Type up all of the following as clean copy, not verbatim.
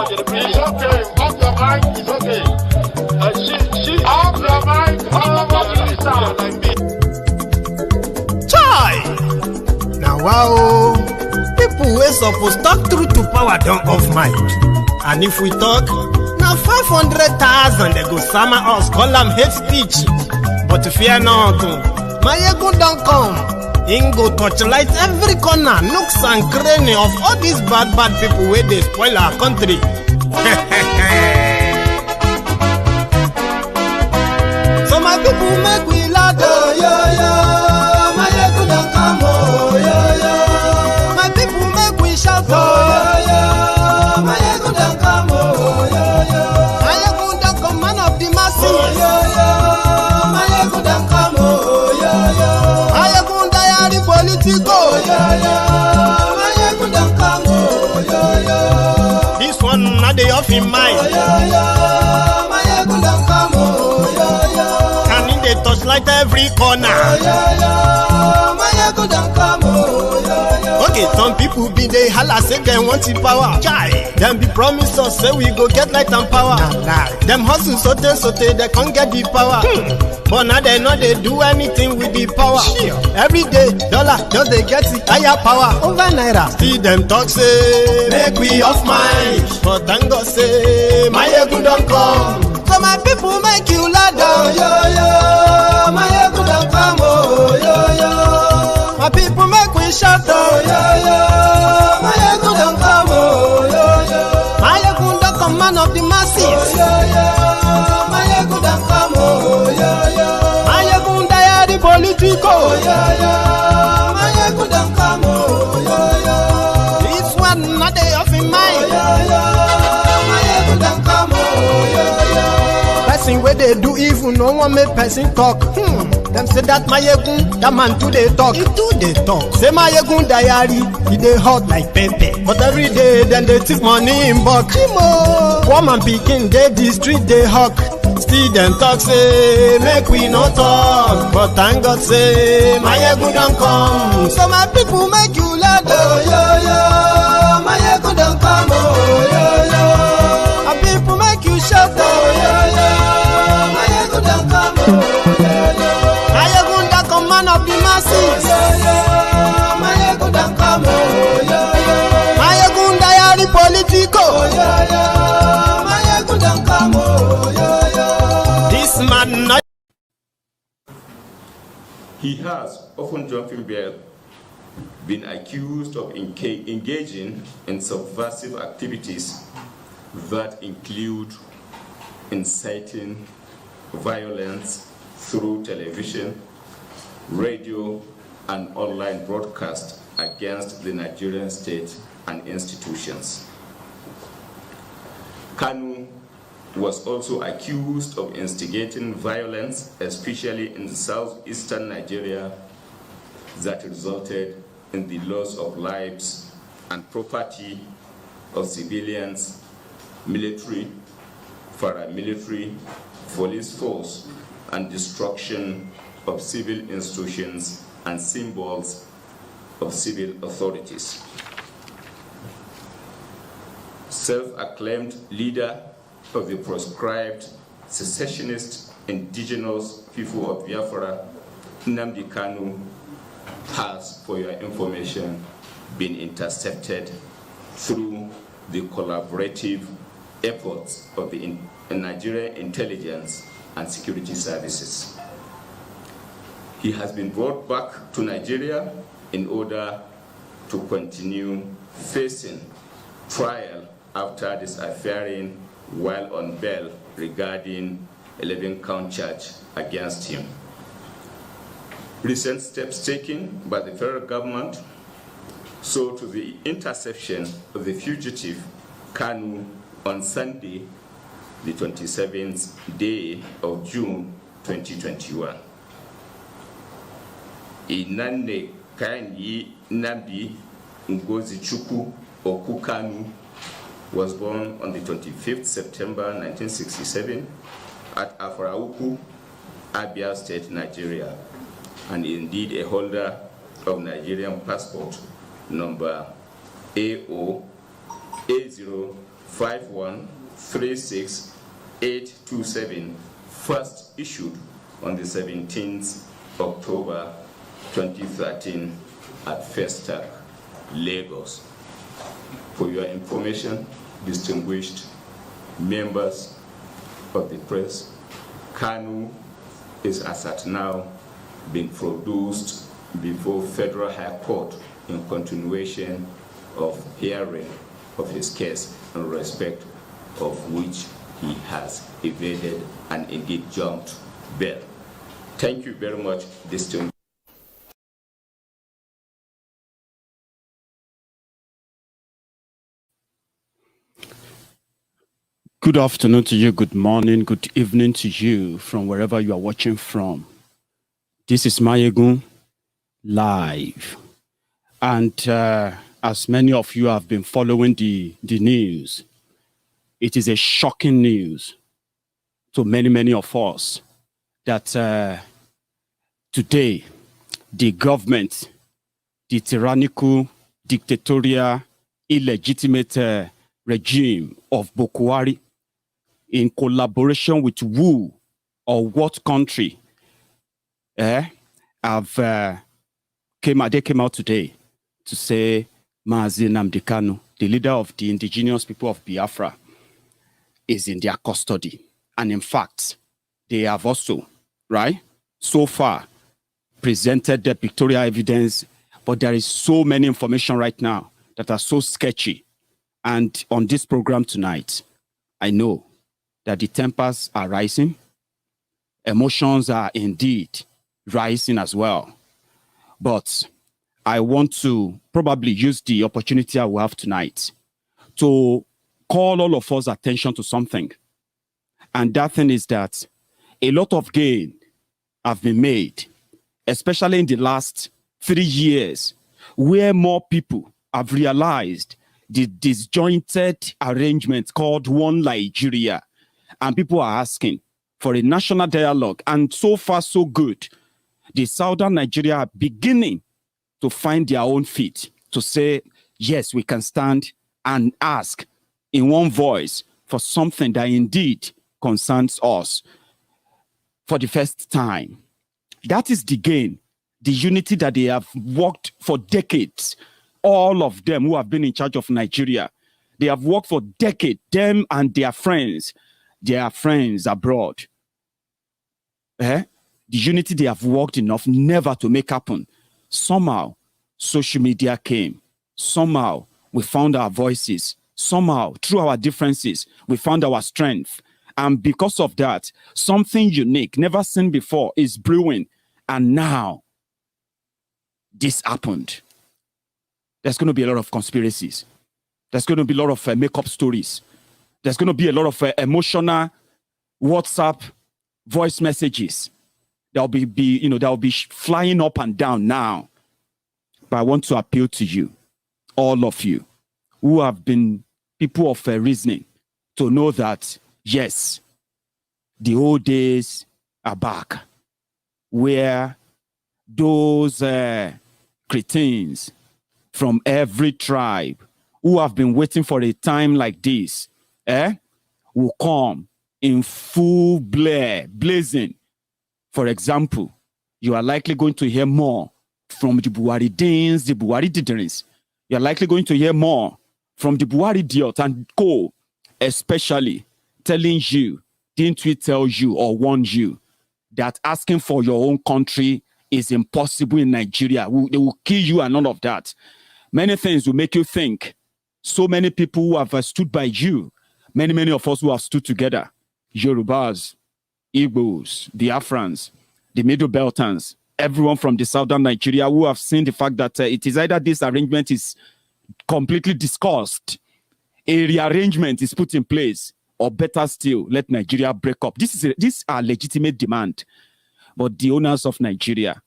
It's okay. Off your mic. It's okay. She off your mic. Chai! Now wow, people wey suppose talk truth to power don't off mic. And if we talk, now 500,000 they go summer us, call them hate speech. But fear not, Maiyegun don't come. He go torchlight every corner, nooks and cranny of all these bad people where they spoil our country. So my people make we laugh, oh, yo, yo. Maiyegun don't come, oh, yo, yo. My people make we shout, oh, yo, yo. Maiyegun don't come, oh, yo, yo. Maiyegun don't come, man of the masses, oh, yo, yo. Maiyegun don't come, oh, yo, yo. Maiyegun diary Politico, oh, yo, yo. Maiyegun don't come, oh, yo, yo. This one not the off in mind, oh, yo, yo. Maiyegun don't come, oh, yo, yo. And in the touchlight every corner, oh, yo, yo. Maiyegun don't come, oh, yo, yo. Okay, some people be they holla say they want the power. Chai, them be promise us say we go get light and power. Nah. Them hustle sote they can't get the power. But now they know they do anything with the power. Every day, dollar just they get the higher power over naira. See them talk say make we off mind, but thank God say Maiyegun don't come. So my people make you laugh, oh, yo, yo. Maiyegun don't come, oh, yo, yo. My people make we shout, oh, yo, yo. Maiyegun don't come, oh, yo, yo. Maiyegun don't come, man of the masses, oh, yo, yo. Maiyegun don't come, oh, yo, yo. Maiyegun diary Politico, oh, yo, yo. Maiyegun don't come, oh, yo, yo. This one not they off in mind, oh, yo, yo. Maiyegun don't come, oh, yo, yo. Person where they do evil, no one make person talk. Them say that Maiyegun, that man too they talk. He too they talk. Say Maiyegun diary, he they hot like pepper. But every day then they take money in bulk. Poor man picking, they the street they hawk. Still them talk say make we no talk. But thank God say Maiyegun don't come. So my people make you laugh, oh, yo, yo. Maiyegun don't come, oh, yo, yo. My people make you shout, oh, yo, yo. Maiyegun don't come, oh, yo, yo. Maiyegun don't come, man of the masses, oh, yo, yo. Maiyegun don't come, oh, yo, yo. Maiyegun diary Politico, oh, yo, yo. Maiyegun don't come, oh, yo, yo. This man not. He has, often jumping bail, been accused of engaging in subversive activities that include inciting violence through television, radio, and online broadcast against the Nigerian state and institutions. Kanu was also accused of instigating violence, especially in southeastern Nigeria, that resulted in the loss of lives and property of civilians, military, paramilitary, police force, and destruction of civil institutions and symbols of civil authorities. Self-acclaimed leader of the proscribed secessionist indigenous people of Biafra, Nnamdi Kanu, has, for your information, been intercepted through the collaborative efforts of the Nigerian intelligence and security services. He has been brought back to Nigeria in order to continue facing trial after disappearing while on bail regarding 11-count charge against him. Recent steps taken by the federal government saw to the interception of the fugitive Kanu on Sunday, the 27th day of June 2021. Inanne Kanyi Nnamdi Kanu was born on the 25th September 1967 at Afrauku, Abia State, Nigeria, and indeed a holder of Nigerian passport number AO 5136827, first issued on the 17th October 2013 at Festac, Lagos. For your information, distinguished members of the press, Kanu is as at now being produced before Federal High Court in continuation of hearing of his case, in respect of which he has evaded and indeed jumped bail. Thank you very much, distinguished. Good afternoon to you, good morning, good evening to you from wherever you are watching from. This is Maiyegun live. And as many of you have been following the news, it is a shocking news to many of us that today the government, the tyrannical, dictatorial, illegitimate regime of Buhari, in collaboration with who or what country, they came out today to say Mazi Nnamdi Kanu, the leader of the indigenous people of Biafra, is in their custody. And in fact, they have also, right, so far presented the pictorial evidence, but there is so many information right now that are so sketchy. And on this program tonight, I know that the tempers are rising. Emotions are indeed rising as well. But I want to probably use the opportunity I will have tonight to call all of us attention to something. And that thing is that a lot of gain have been made, especially in the last 3 years, where more people have realized the disjointed arrangement called One Nigeria. And people are asking for a national dialogue. And so far, so good. The Southern Nigeria are beginning to find their own feet to say, yes, we can stand and ask in one voice for something that indeed concerns us for the first time. That is the gain, the unity that they have worked for decades. All of them who have been in charge of Nigeria, they have worked for decades, them and their friends abroad. The unity they have worked enough never to make happen. Somehow, social media came. Somehow, we found our voices. Somehow, through our differences, we found our strength. And because of that, something unique, never seen before, is brewing. And now, this happened. There's going to be a lot of conspiracies. There's going to be a lot of make-up stories. There's going to be a lot of emotional WhatsApp voice messages that will be flying up and down now. But I want to appeal to you, all of you, who have been people of reasoning, to know that, yes, the old days are back, where those cretins from every tribe who have been waiting for a time like this, will come in full blazing. For example, you are likely going to hear more from the Buhari Deans, the Buhari Diderins. You are likely going to hear more from the Buhari Diot and co, especially telling you, didn't we tell you or warn you that asking for your own country is impossible in Nigeria? They will kill you and all of that. Many things will make you think. So many people who have stood by you, many of us who have stood together, Yorubas, Igbos, Biafrans, the Middle Beltans, everyone from the Southern Nigeria who have seen the fact that it is either this arrangement is completely discussed, a rearrangement is put in place, or better still, let Nigeria break up. This is a legitimate demand. But the owners of Nigeria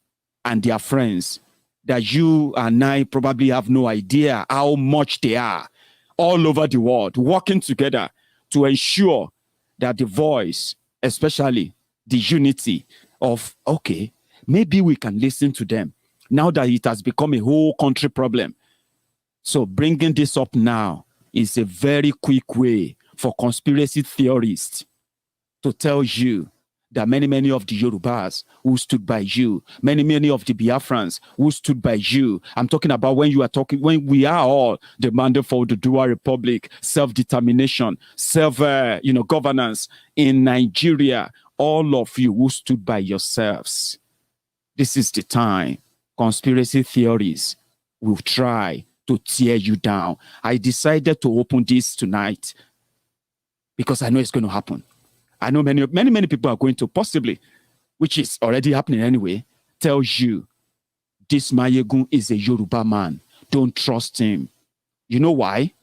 and their friends, that you and I probably have no idea how much they are all over the world, working together to ensure that the voice, especially the unity of, okay, maybe we can listen to them now that it has become a whole country problem. So bringing this up now is a very quick way for conspiracy theorists to tell you that many of the Yorubas who stood by you, many of the Biafrans who stood by you. I'm talking about when we are all demanding for the Dua Republic, self-determination, governance in Nigeria. All of you who stood by yourselves. This is the time conspiracy theories will try to tear you down. I decided to open this tonight because I know it's going to happen. I know many people are going to possibly, which is already happening anyway, tell you this Maiyegun is a Yoruba man. Don't trust him. You know why?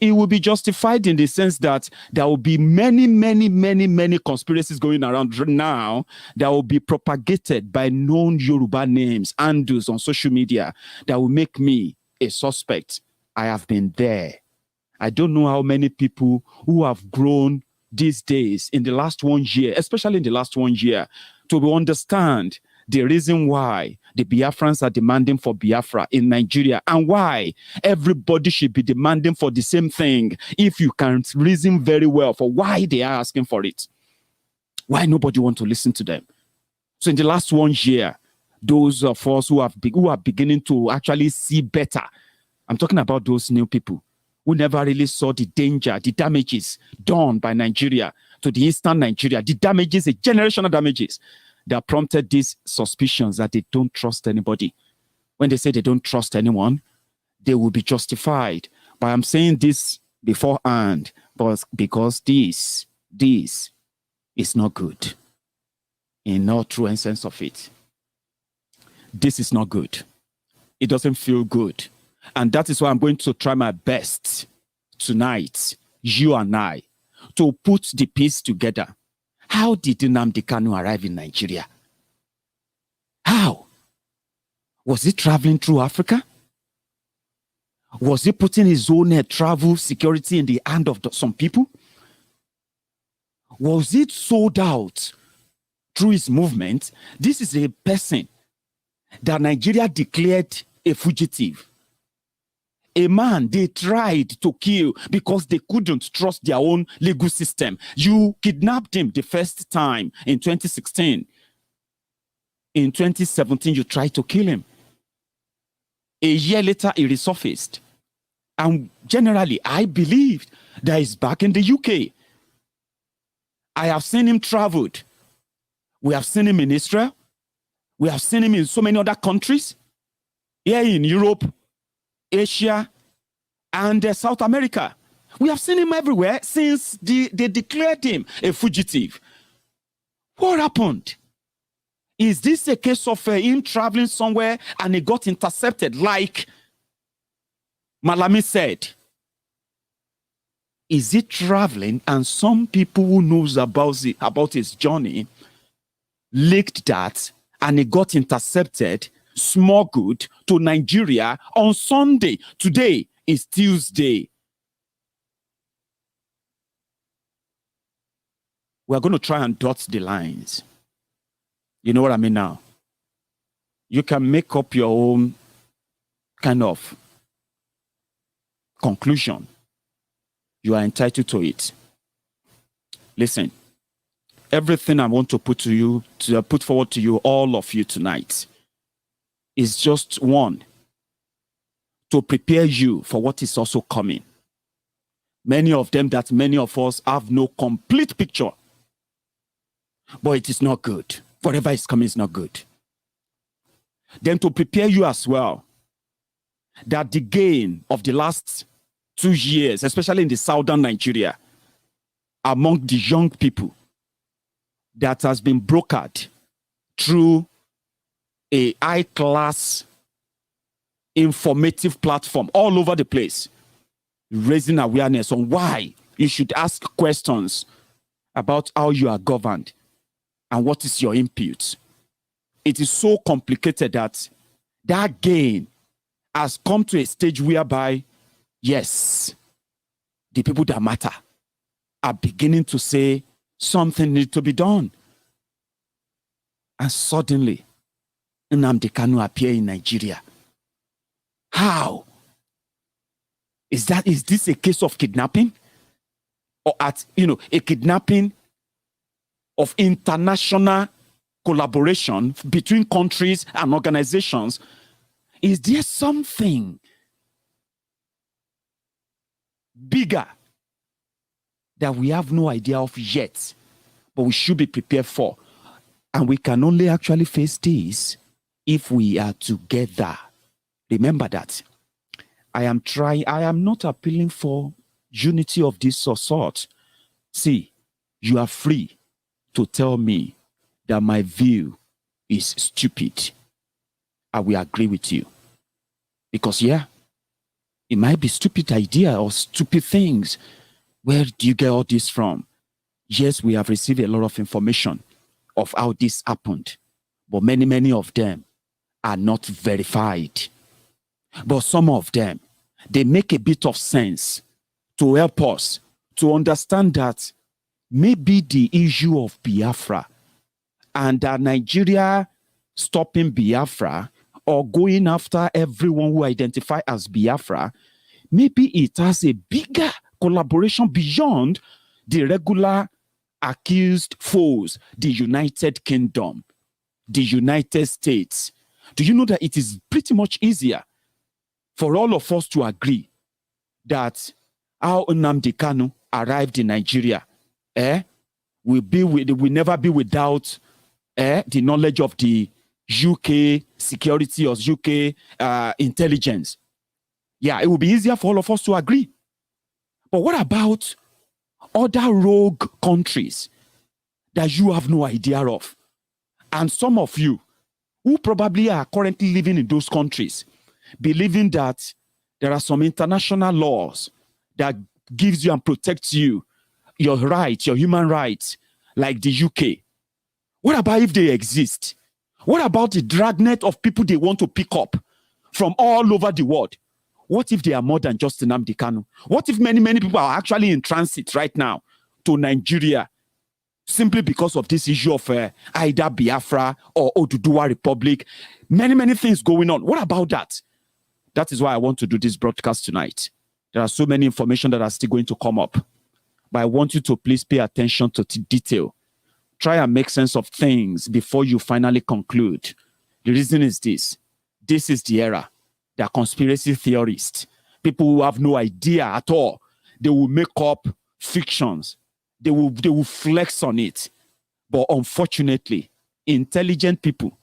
It will be justified in the sense that there will be many conspiracies going around now that will be propagated by known Yoruba names, handles on social media that will make me a suspect. I have been there. I don't know how many people who have grown these days in the last 1 year, especially in the last 1 year, to understand the reason why the Biafrans are demanding for Biafra in Nigeria and why everybody should be demanding for the same thing if you can reason very well for why they are asking for it. Why nobody wants to listen to them. So in the last 1 year, those of us who are beginning to actually see better, I'm talking about those new people who never really saw the danger, the damages done by Nigeria to the eastern Nigeria, the damages, the generational damages that prompted these suspicions that they don't trust anybody. When they say they don't trust anyone, they will be justified. But I'm saying this beforehand, but because this is not good. In all true sense of it. This is not good. It doesn't feel good. And that is why I'm going to try my best tonight, you and I, to put the piece together. How did Nnamdi Kanu arrive in Nigeria? How? Was he traveling through Africa? Was he putting his own travel security in the hand of some people? Was it sold out through his movement? This is a person that Nigeria declared a fugitive. A man they tried to kill because they couldn't trust their own legal system. You kidnapped him the first time in 2016. In 2017, you tried to kill him. A year later, he resurfaced. And generally, I believe that he's back in the UK. I have seen him traveled. We have seen him in Israel. We have seen him in so many other countries. Here in Europe, Asia, and South America. We have seen him everywhere since they declared him a fugitive. What happened? Is this a case of him traveling somewhere and he got intercepted like Malami said? Is he traveling and some people who knows about his journey leaked that and he got intercepted, smuggled to Nigeria on Sunday? Today is Tuesday. We're going to try and dot the lines. You know what I mean now? You can make up your own kind of conclusion. You are entitled to it. Listen, everything I want to put forward to you, all of you tonight, is just one, to prepare you for what is also coming. Many of them that many of us have no complete picture. But it is not good. Whatever is coming is not good. Then to prepare you as well, that the gain of the last 2 years, especially in the southern Nigeria, among the young people, that has been brokered through a high-class informative platform all over the place, raising awareness on why you should ask questions about how you are governed and what is your input. It is so complicated that that gain has come to a stage whereby, yes, the people that matter are beginning to say something needs to be done. And suddenly, Nnamdi Kanu appear in Nigeria. How? Is this a case of kidnapping? Or a kidnapping of international collaboration between countries and organizations? Is there something bigger that we have no idea of yet, but we should be prepared for? And we can only actually face this if we are together. Remember that. I am not appealing for unity of this sort. See, you are free to tell me that my view is stupid. I will agree with you. Because, it might be stupid idea or stupid things. Where do you get all this from? Yes, we have received a lot of information of how this happened, but many of them are not verified. But some of them, they make a bit of sense to help us to understand that maybe the issue of Biafra and Nigeria stopping Biafra or going after everyone who identify as Biafra, maybe it has a bigger collaboration beyond the regular accused foes, the United Kingdom, the United States. Do you know that it is pretty much easier for all of us to agree that how Nnamdi Kanu arrived in Nigeria will never be without the knowledge of the UK security or UK intelligence. Yeah, it will be easier for all of us to agree. But what about other rogue countries that you have no idea of? And some of you who probably are currently living in those countries, believing that there are some international laws that gives you and protects you, your rights, your human rights, like the UK. What about if they exist? What about the dragnet of people they want to pick up from all over the world? What if they are more than just Nnamdi Kanu? What if many people are actually in transit right now to Nigeria simply because of this issue of either Biafra or Oduduwa Republic? Many things going on. What about that? That is why I want to do this broadcast tonight. There are so many information that are still going to come up. But I want you to please pay attention to detail. Try and make sense of things before you finally conclude. The reason is this. This is the era. They are conspiracy theorists. People who have no idea at all. They will make up fictions. They will flex on it. But unfortunately, intelligent people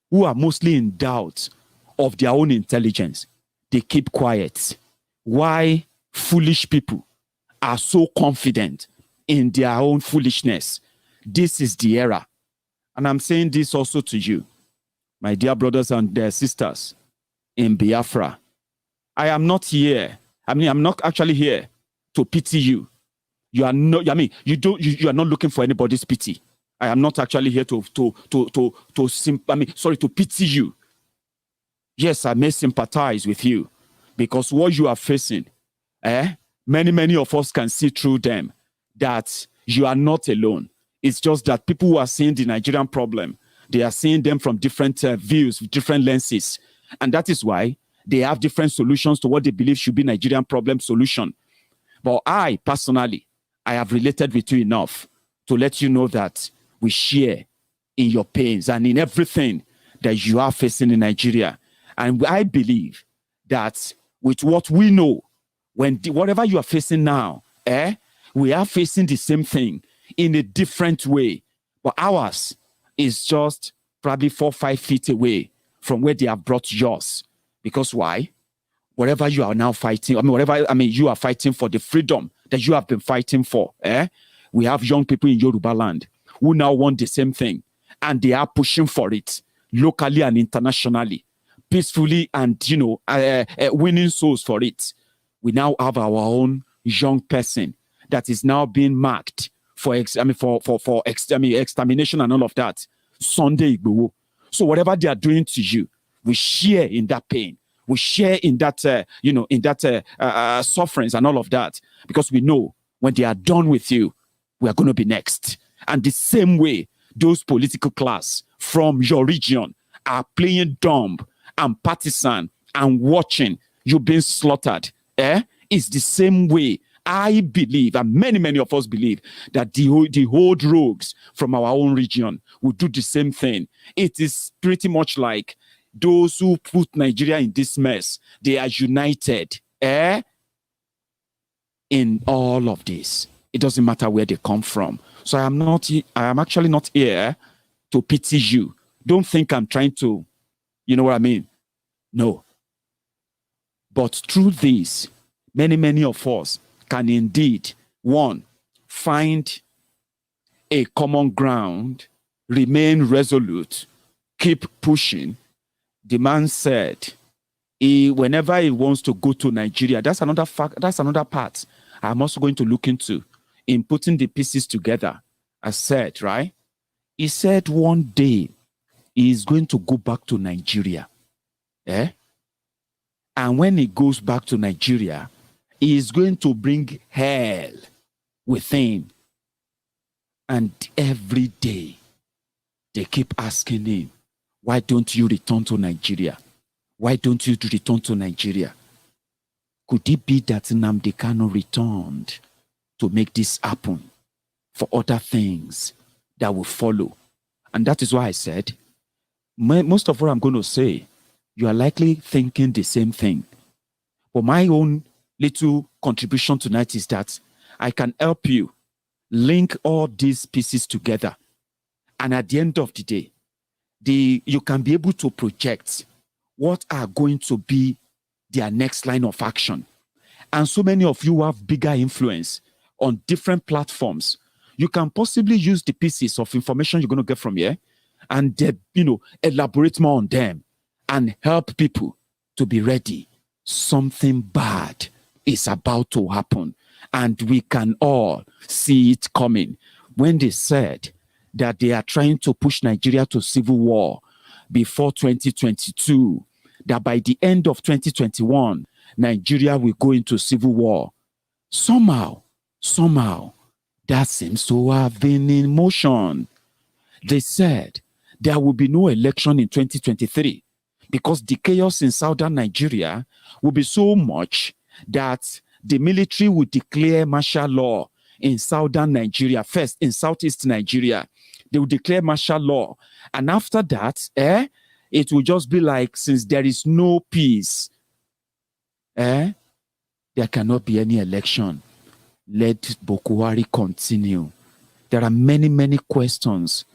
who are mostly in doubt of their own intelligence, they keep quiet. Why foolish people are so confident in their own foolishness? This is the era. And I'm saying this also to you, my dear brothers and their sisters in Biafra. I am not here. I'm not actually here to pity you. You are not, you are not looking for anybody's pity. I am not actually here to pity you. Yes, I may sympathize with you because what you are facing, many of us can see through them that you are not alone. It's just that people who are seeing the Nigerian problem, they are seeing them from different views, different lenses. And that is why they have different solutions to what they believe should be Nigerian problem solution. But I, personally, I have related with you enough to let you know that we share in your pains and in everything that you are facing in Nigeria. And I believe that with what we know, whatever you are facing now, we are facing the same thing in a different way. But ours is just probably 4 or 5 feet away from where they have brought yours. Because why? Whatever you are now fighting, you are fighting for the freedom that you have been fighting for. We have young people in Yoruba land who now want the same thing. And they are pushing for it locally and internationally, peacefully and, winning souls for it. We now have our own young person that is now being marked for extermination and all of that. Sunday Igboho. So whatever they are doing to you, we share in that pain. We share in that, sufferings and all of that. Because we know when they are done with you, we are going to be next. And the same way, those political class from your region are playing dumb and partisan and watching you being slaughtered It's the same way I believe, and many of us believe, that the old rogues from our own region will do the same thing. It is pretty much like those who put Nigeria in this mess. They are united in all of this. It doesn't matter where they come from. So I am actually not here to pity you. Don't think I'm trying to, you know what I mean? No. But through this, many of us can indeed, one, find a common ground, remain resolute, keep pushing. The man said, whenever he wants to go to Nigeria, that's another fact, that's another part I'm also going to look into in putting the pieces together. I said, right? He said one day he's going to go back to Nigeria. And when he goes back to Nigeria, he is going to bring hell with him. And every day, they keep asking him, why don't you return to Nigeria? Why don't you return to Nigeria? Could it be that Nnamdi Kanu returned to make this happen for other things that will follow? And that is why I said, most of what I'm going to say, you are likely thinking the same thing. But my own little contribution tonight is that I can help you link all these pieces together. And at the end of the day, you can be able to project what are going to be their next line of action. And so many of you have bigger influence on different platforms. You can possibly use the pieces of information you're going to get from here and elaborate more on them and help people to be ready. Something bad is about to happen, and we can all see it coming. When they said that they are trying to push Nigeria to civil war before 2022, that by the end of 2021, Nigeria will go into civil war. Somehow, that seems to have been in motion. They said there will be no election in 2023 because the chaos in southern Nigeria will be so much that the military will declare martial law in southern Nigeria, first in southeast Nigeria. They will declare martial law. And after that, it will just be like, since there is no peace, there cannot be any election. Let Boko Haram continue. There are many questions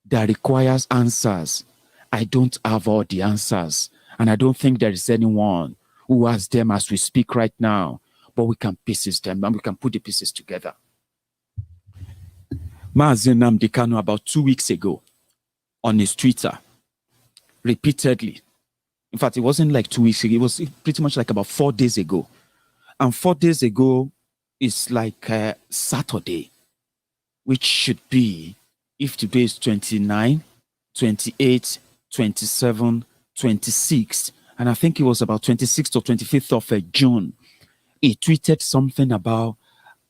that requires answers. I don't have all the answers. And I don't think there is anyone who has them as we speak right now. But we can pieces them and we can put the pieces together. Mazi Nnamdi Kanu, about 2 weeks ago, on his Twitter, repeatedly, in fact, it wasn't like 2 weeks ago, it was pretty much like about 4 days ago. And 4 days ago is like Saturday, which should be, if today is 29, 28, 27, 26, and I think it was about 26th or 25th of June, he tweeted something about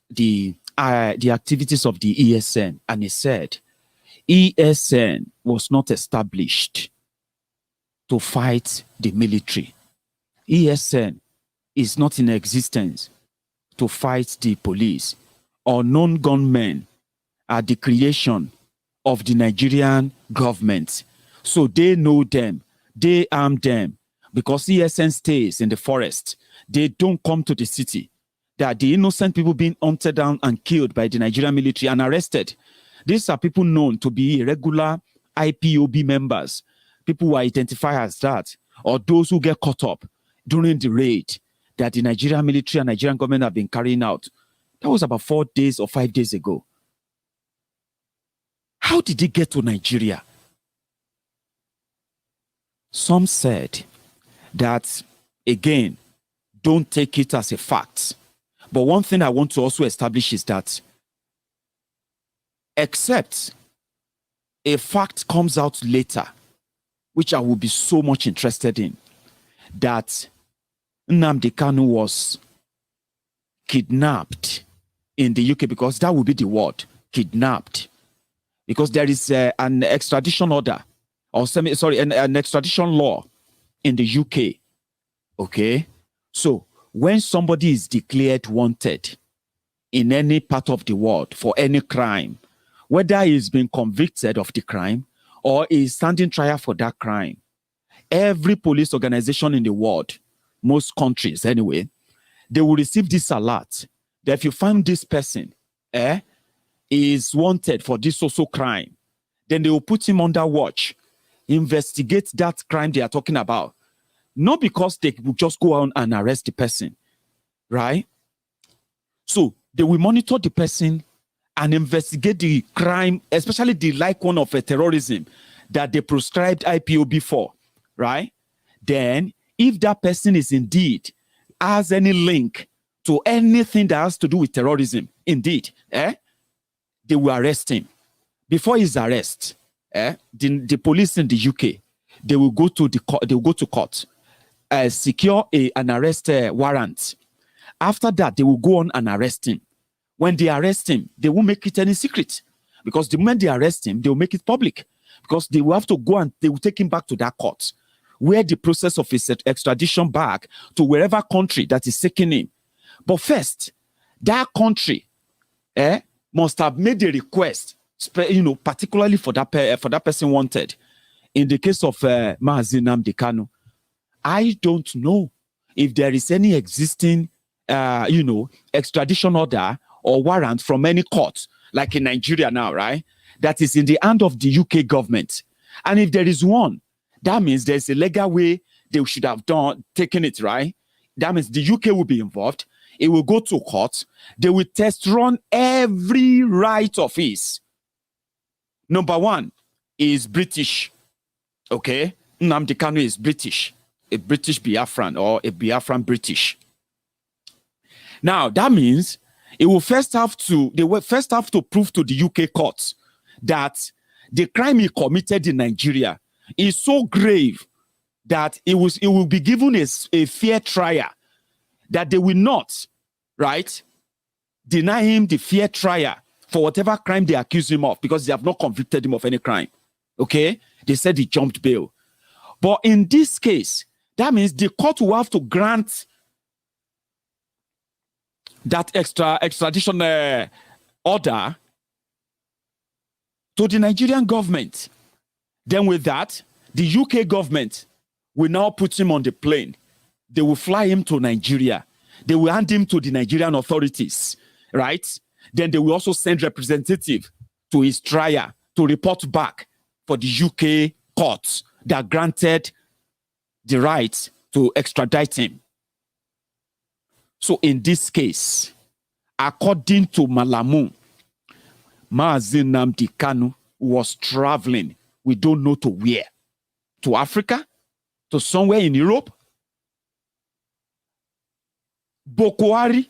the activities of the ESN, and he said, ESN was not established to fight the military. ESN is not in existence to fight the police. Unknown gunmen are the creation of the Nigerian government. So they know them, they arm them, because ESN stays in the forest. They don't come to the city. They are the innocent people being hunted down and killed by the Nigerian military and arrested. These are people known to be irregular IPOB members, people who identify as that, or those who get caught up during the raid that the Nigerian military and Nigerian government have been carrying out. That was about 4 days or 5 days ago. How did they get to Nigeria? Some said that, again, don't take it as a fact. But one thing I want to also establish is that except a fact comes out later, which I will be so much interested in, that Nnamdi Kanu was kidnapped in the UK, because that would be the word, kidnapped. Because there is an extradition order, or an extradition law in the UK. Okay? So when somebody is declared wanted in any part of the world for any crime, whether he's been convicted of the crime or is standing trial for that crime, every police organization in the world, most countries anyway, they will receive this alert that if you find this person is wanted for this social crime, then they will put him under watch, investigate that crime they are talking about. Not because they will just go on and arrest the person, right? So they will monitor the person and investigate the crime, especially the like one of a terrorism that they prescribed IPOB for, right? Then, if that person is indeed has any link to anything that has to do with terrorism, indeed, they will arrest him. Before his arrest, the police in the UK, they will go to the court. They will go to court, secure an arrest warrant. After that, they will go on and arrest him. When they arrest him, they won't make it any secret, because the moment they arrest him, they will make it public, because they will have to go and they will take him back to that court, where the process of his extradition back to wherever country that is seeking him. But first, that country must have made a request, particularly for that person wanted. In the case of Mazi Nnamdi Kanu, I don't know if there is any existing, extradition order or warrant from any court, like in Nigeria now, right? That is in the hand of the UK government. And if there is one, that means there's a legal way they should have taken it, right? That means the UK will be involved. It will go to court. They will test run every right of his. Number one is British. Okay? Nnamdi Kanu is British. A British Biafran or a Biafran British. Now, that means they will first have to prove to the UK courts that the crime he committed in Nigeria is so grave that it will be given a fair trial, that they will not, right, deny him the fair trial for whatever crime they accuse him of, because they have not convicted him of any crime. Okay? They said he jumped bail. But in this case, that means the court will have to grant that extradition order to the Nigerian government. Then with that, the UK government will now put him on the plane. They will fly him to Nigeria. They will hand him to the Nigerian authorities, right? Then they will also send representative to his trial to report back for the UK courts that granted the right to extradite him. So in this case, according to Malamu, Mazi Nnamdi Kanu was traveling, we don't know to where. To Africa? To somewhere in Europe? Bokwari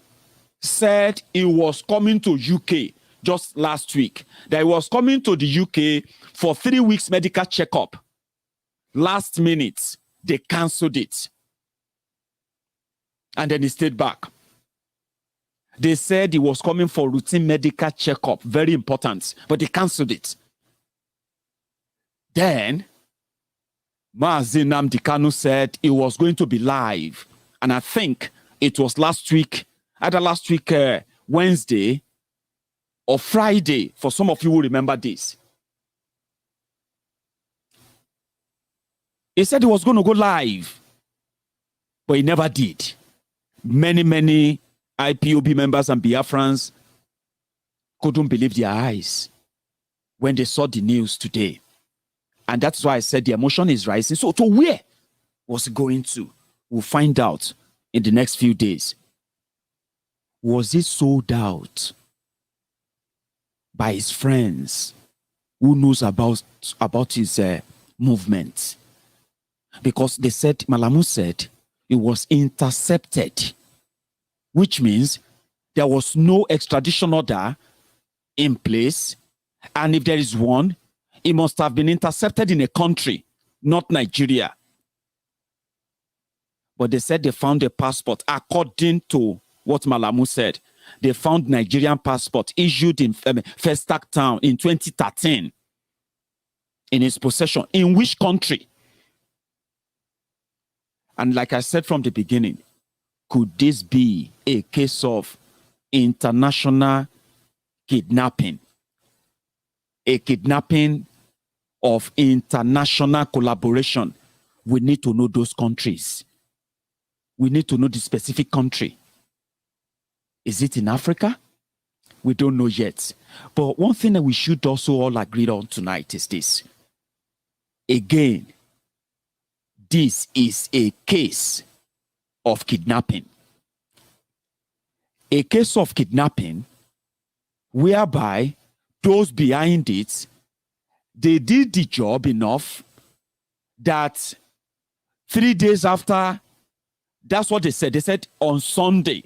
said he was coming to UK just last week. That he was coming to the UK for 3 weeks medical checkup. Last minute, they cancelled it. And then he stayed back. They said he was coming for routine medical checkup, very important, but they cancelled it. Then, Mazi Nnamdi Kanu said he was going to be live. And I think it was last week, either last week, Wednesday or Friday, for some of you who remember this. He said he was going to go live, but he never did. Many IPOB members and Biafrans couldn't believe their eyes when they saw the news today. And that's why I said the emotion is rising. So to where was he going to? We'll find out in the next few days. Was he sold out by his friends who knows about his movement? Because they said, Malamu said, it was intercepted, which means there was no extradition order in place. And if there is one, it must have been intercepted in a country, not Nigeria. But they said they found a passport. According to what Malamu said, they found Nigerian passport issued in Festac Town in 2013 in his possession. In which country? And like I said from the beginning, could this be a case of international kidnapping? A kidnapping of international collaboration? We need to know those countries. We need to know the specific country. Is it in Africa? We don't know yet. But one thing that we should also all agree on tonight is this. Again, this is a case of kidnapping. A case of kidnapping whereby those behind it, they did the job enough that 3 days after, that's what they said. They said on Sunday.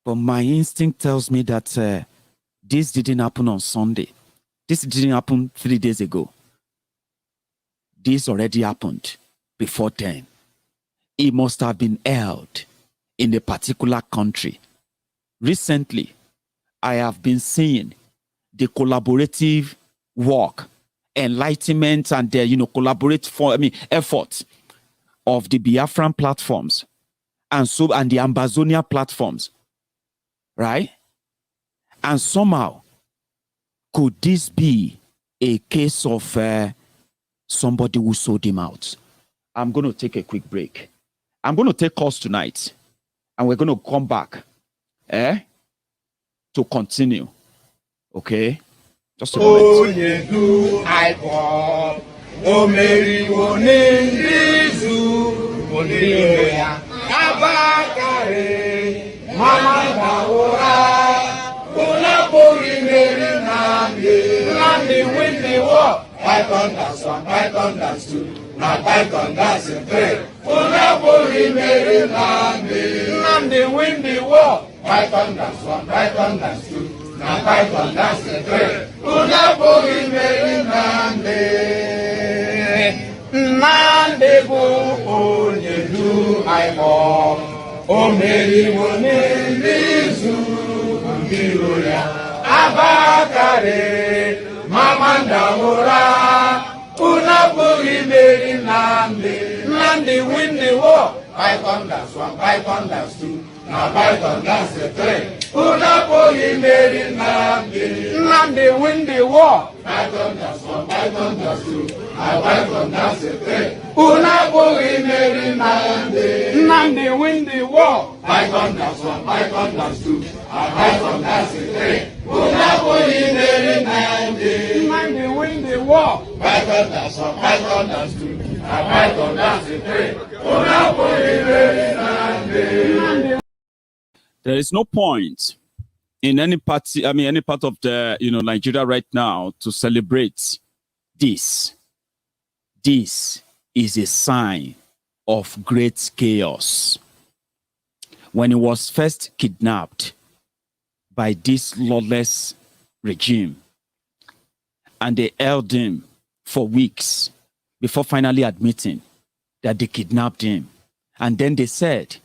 But my instinct tells me that this didn't happen on Sunday. This didn't happen 3 days ago. This already happened before then. It must have been held in a particular country. Recently, I have been seeing the collaborative work, enlightenment, and the efforts of the Biafran platforms and the Ambazonia platforms, right? And somehow, could this be a case of somebody who sold him out? I'm going to take a quick break. I'm going to take calls tonight, and we're going to come back to continue. Okay? Just a moment. Python that's one, Python that's two, now Python that's three. Unapoli Mary Nnamdi win the war. Python that's one, Python that's two, now Python that's three. Unapoli Mary Nnamdi go only do I walk. O Mary Woni Nizu Biroya Abakare. Mamanda Mura, Unapuri Mary Nnamdi win the war. Python that's one, Python that's two, now Python that's three. Unapuri Mary Nnamdi win the war. Python that's one, Python that's two, now Python that's three. Unapuri Mary Nnamdi win the war. Python that's one, Python that's two, now Python that's three. Unapoli Mary Nnamdi win the war. Python that's one, Python that's two, and Python that's three. Unapoli Mary Nnamdi. There is no point in any party, any part of the Nigeria right now to celebrate this. This is a sign of great chaos. When he was first kidnapped by this lawless regime, and they held him for weeks before finally admitting that they kidnapped him. And then they said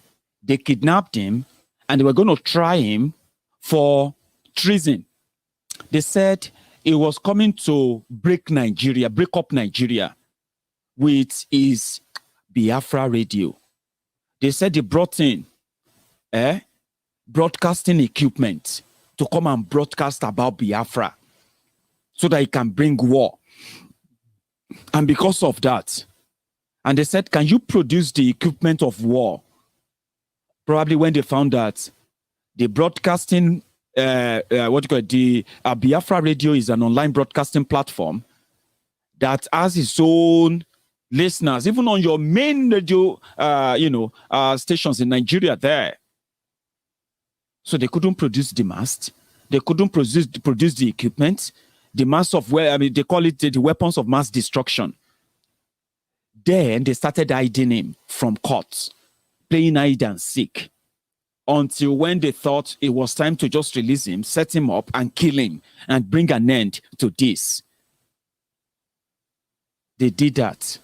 they kidnapped him and they were going to try him for treason. They said he was coming to break up Nigeria with his Biafra radio. They said they brought in broadcasting equipment to come and broadcast about Biafra so that he can bring war. And because of that, and they said, can you produce the equipment of war? Probably when they found that the broadcasting, the Biafra radio is an online broadcasting platform that has its own listeners, even on your main radio, stations in Nigeria there. So they couldn't produce the mast. They couldn't produce the equipment, the mass of they call it the weapons of mass destruction. Then they started hiding him from courts, playing hide and seek, until when they thought it was time to just release him, set him up and kill him and bring an end to this. They did that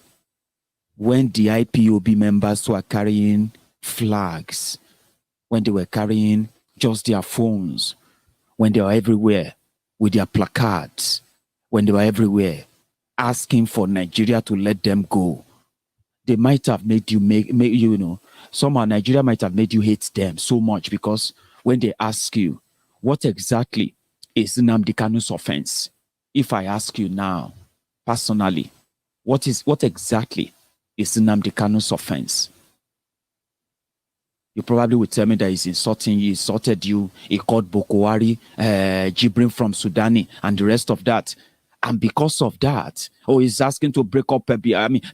when the IPOB members were carrying flags, when they were carrying just their phones, when they were everywhere with their placards, when they were everywhere asking for Nigeria to let them go. they might have made you somehow Nigeria might have made you hate them so much, because when they ask you, what exactly is Nnamdi Kanu's offense? If I ask you now, personally, what exactly is Nnamdi Kanu's offense? You probably would tell me that he's insulting you, insulted you, he called Boko Haram, gibbering from Sudani, and the rest of that. And because of that, he's asking to break up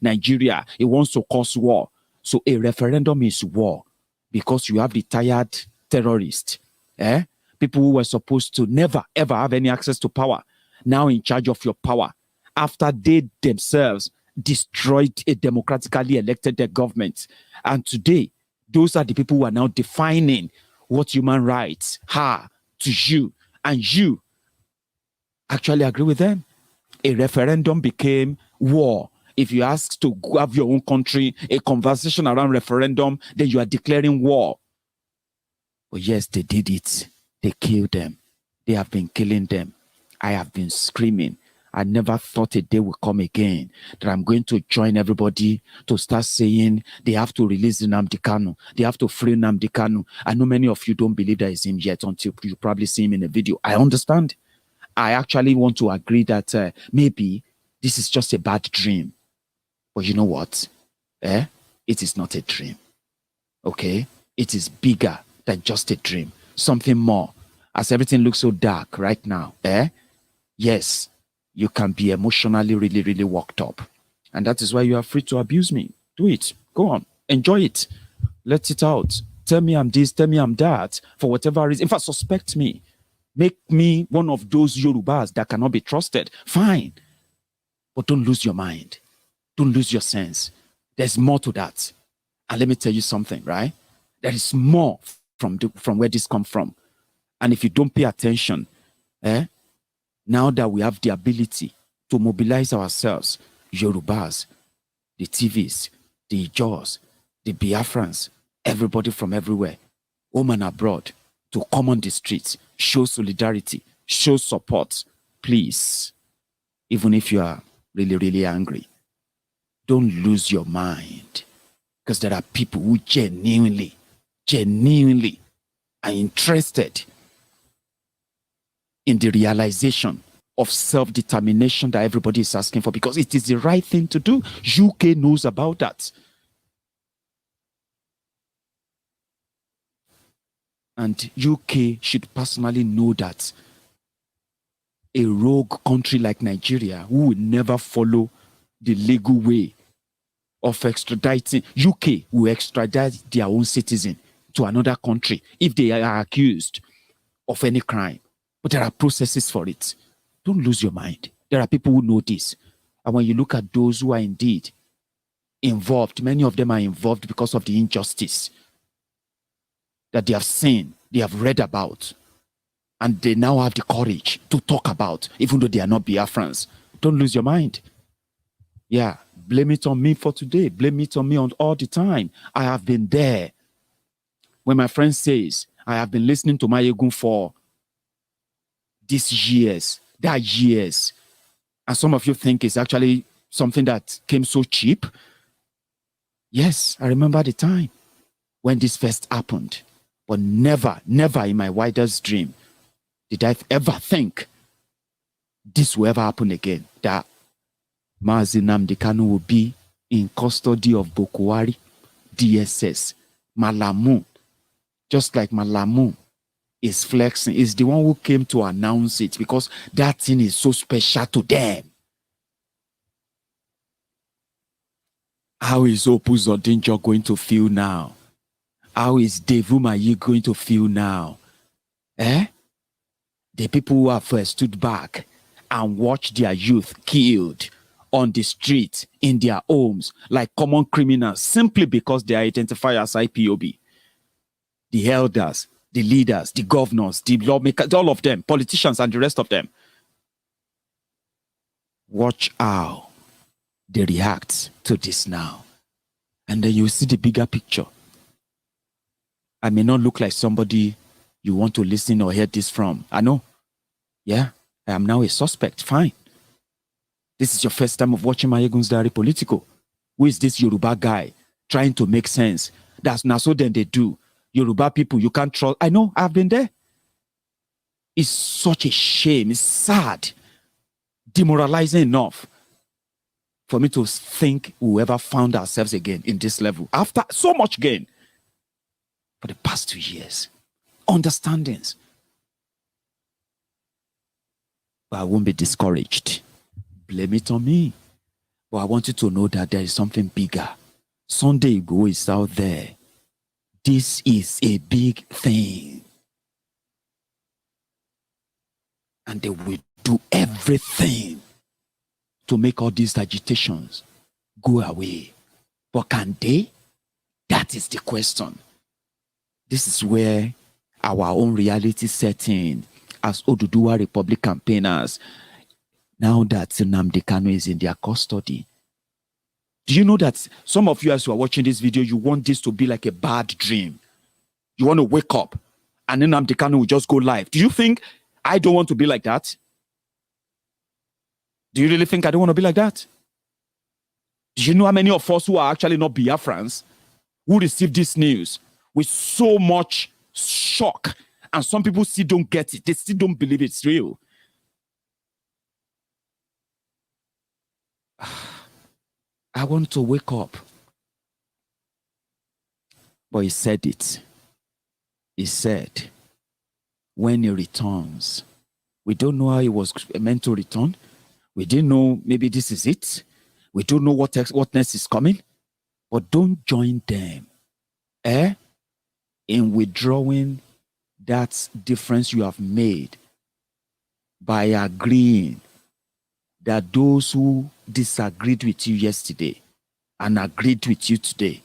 Nigeria. He wants to cause war. So a referendum is war, because you have retired terrorists, people who were supposed to never, ever have any access to power, now in charge of your power, after they themselves destroyed a democratically elected government. And today, those are the people who are now defining what human rights are to you. And you actually agree with them. A referendum became war. If you ask to have your own country, a conversation around referendum, then you are declaring war. But yes, they did it. They killed them. They have been killing them. I have been screaming. I never thought a day would come again that I'm going to join everybody to start saying they have to release Nnamdi Kanu. They have to free Nnamdi Kanu. I know many of you don't believe that it's him yet until you probably see him in a video. I understand. I actually want to agree that maybe this is just a bad dream. But you know what? It is not a dream. Okay? It is bigger than just a dream. Something more. As everything looks so dark right now, yes, you can be emotionally really, really worked up. And that is why you are free to abuse me. Do it. Go on. Enjoy it. Let it out. Tell me I'm this, tell me I'm that, for whatever reason. In fact, suspect me. Make me one of those Yorubas that cannot be trusted. Fine. But don't lose your mind. Don't lose your sense. There's more to that. And let me tell you something, right? There is more from where this comes from. And if you don't pay attention, now that we have the ability to mobilize ourselves, Yorubas, the TVs, the Jaws, the Biafrans, everybody from everywhere, home and abroad, to come on the streets, show solidarity, show support, please, even if you are really, really angry, don't lose your mind, because there are people who genuinely are interested in the realization of self-determination that everybody is asking for, because it is the right thing to do. UK knows about that. And UK should personally know that a rogue country like Nigeria, who will never follow the legal way of extraditing, UK will extradite their own citizen to another country if they are accused of any crime. But there are processes for it. Don't lose your mind. There are people who know this. And when you look at those who are indeed involved, many of them are involved because of the injustice that they have seen, they have read about, and they now have the courage to talk about, even though they are not Biafrans. Don't lose your mind. Yeah, blame it on me for today. Blame it on me on all the time. I have been there. When my friend says, I have been listening to Maiyegun for these years, that years, and some of you think it's actually something that came so cheap. Yes, I remember the time when this first happened. But never, never in my wildest dream did I ever think this will ever happen again, that Mazi Nnamdi Kanu will be in custody of Boko Haram, DSS, Malamu. Just like Malamu is flexing, is the one who came to announce it, because that thing is so special to them. How is Opus Odinjo going to feel now? How is Devu Mayi going to feel now? The people who have first stood back and watched their youth killed on the street, in their homes, like common criminals, simply because they identify as IPOB. The elders, the leaders, the governors, the lawmakers, all of them, politicians and the rest of them. Watch how they react to this now. And then you see the bigger picture. I may not look like somebody you want to listen or hear this from. I know. Yeah, I am now a suspect. Fine. This is your first time of watching Maiyegun's Diary Politico. Who is this Yoruba guy trying to make sense? That's not so then they do. Yoruba people, you can't trust. I know, I've been there. It's such a shame. It's sad. Demoralizing enough for me to think we ever found ourselves again in this level. After so much gain for the past 2 years. Understandings. But I won't be discouraged. Blame it on me. But I want you to know that there is something bigger. Sunday Igboho is out there. This is a big thing. And they will do everything to make all these agitations go away. But can they? That is the question. This is where our own reality set in as Oduduwa Republic campaigners, now that Nnamdi Kanu is in their custody. Do you know that some of you, as you are watching this video, you want this to be like a bad dream? You want to wake up and then Nnamdi Kanu will just go live. Do you think I don't want to be like that? Do you really think I don't want to be like that? Do you know how many of us who are actually not Biafrans who received this news with so much shock, and some people still don't get it. They still don't believe it's real. I want to wake up. But he said it. He said, when he returns, we don't know how he was meant to return. We didn't know maybe this is it. We don't know what next is coming. But don't join them in withdrawing that difference you have made by agreeing that those who disagreed with you yesterday and agreed with you today,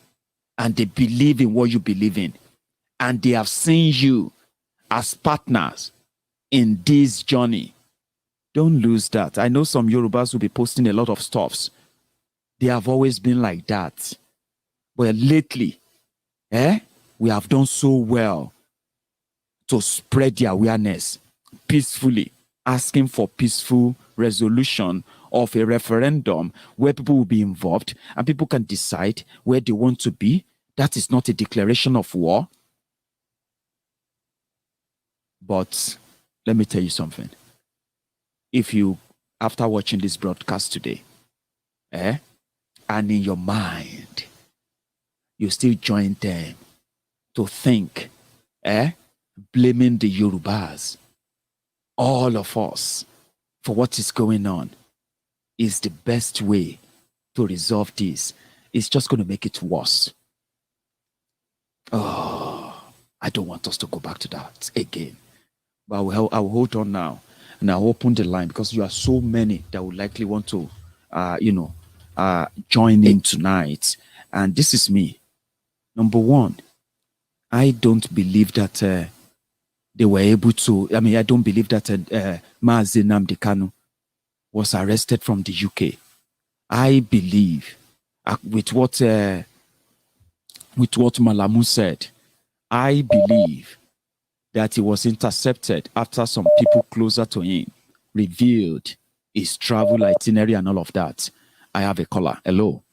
and they believe in what you believe in, and they have seen you as partners in this journey. Don't lose that. I know some Yorubas will be posting a lot of stuffs. They have always been like that. But lately, we have done so well to spread the awareness peacefully, asking for peaceful resolution of a referendum where people will be involved and people can decide where they want to be. That is not a declaration of war. But let me tell you something. If you, after watching this broadcast today, and in your mind, you still join them to think, blaming the Yorubas, all of us, for what is going on, is the best way to resolve this. It's just going to make it worse. Oh, I don't want us to go back to that again. But I will hold on now, and I'll open the line because you are so many that would likely want to, join in tonight. And this is me. Number one, I don't believe that they were able to, I don't believe that Mazi Nnamdi Kanu was arrested from the UK. I believe, with what Malamu said, I believe that he was intercepted after some people closer to him revealed his travel itinerary and all of that. I have a caller. Hello.